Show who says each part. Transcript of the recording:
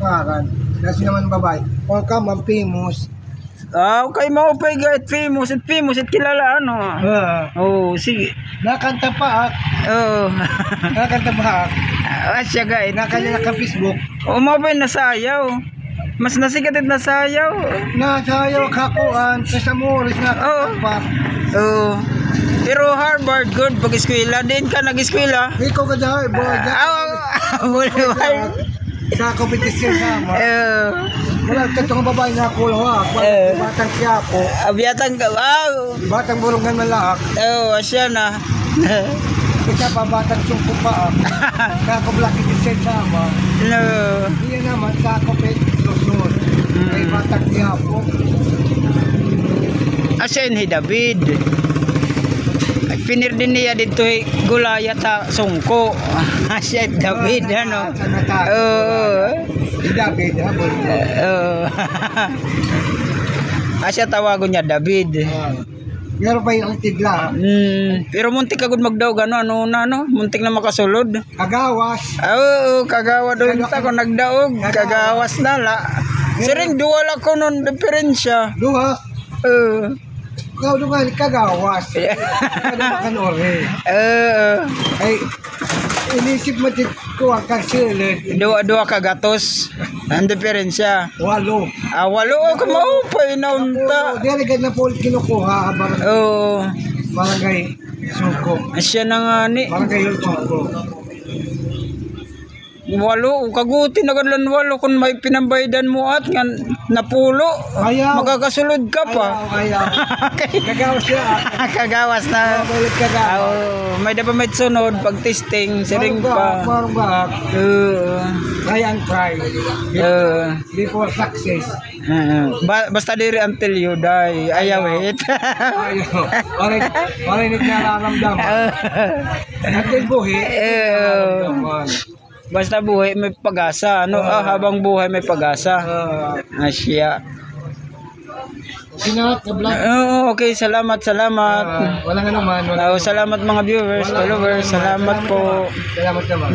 Speaker 1: karan. Kasi naman babae. O ka man famous.
Speaker 2: Okay mo pa kahit famous at kilala ano. Oh, sige.
Speaker 1: Nakanta pa
Speaker 2: Oh.
Speaker 1: Nakanta pa
Speaker 2: Asya guys.
Speaker 1: Nakanya na ka Facebook.
Speaker 2: O mo pa nasayaw. Mas nasikat at nasayaw.
Speaker 1: Nasayaw kakuan sa Morris na pa.
Speaker 2: Oh. Pero Harvard good pag eskwela din ka nag-eskwela.
Speaker 1: Ikaw ka daw boy. Sa kompetisyon sama. Wala ka itong babae na ako lang batang siya po.
Speaker 2: Abiyatan ka, wow.
Speaker 1: Batang bulungan malak.
Speaker 2: Asya na.
Speaker 1: Isa pa batang sungko pa Nakablaki din sama.
Speaker 2: No.
Speaker 1: Iyan naman sa kompetisyon. Ay batang siya po.
Speaker 2: Asya ni David. Pinir din niya dito gulaya ta sungko. Asya David ano.
Speaker 1: David
Speaker 2: Asya tawagon niya David.
Speaker 1: Meron pa yung tigla.
Speaker 2: Pero muntik agad magdaw gano ano muntik na makasulod.
Speaker 1: Kagawas.
Speaker 2: Kagawa doon ta ko nagdaog. Kagawas na la. Siring duwala ko nun diferensya.
Speaker 1: Duha. Kau duga kagawas. Kada makanore. Ay inisip mo ko ang kasilid.
Speaker 2: Dua ka gatos. Ang diferensya.
Speaker 1: 8.
Speaker 2: 8 o kumaupay na unta.
Speaker 1: Di agad na po kinukuha barangay Suko.
Speaker 2: Asya na nga ni.
Speaker 1: Barangay Suko.
Speaker 2: 8 kaguti na ganlan 8 kung may pinambaydan mo at nga napulo. Magkakasulod ka pa.
Speaker 1: Kagawas siya.
Speaker 2: Kagawas na. May dapat may sunod pag testing siring pa.
Speaker 1: Try and try. Before success.
Speaker 2: Basta diri until you die. Ayaw it.
Speaker 1: Marinig na nararamdaman. Until buhi.
Speaker 2: Basta buhay may pag-asa. Habang buhay may pag-asa. Asya. Okay, salamat.
Speaker 1: Wala nga naman.
Speaker 2: Salamat mga viewers, followers. Salamat po.
Speaker 1: Salamat naman.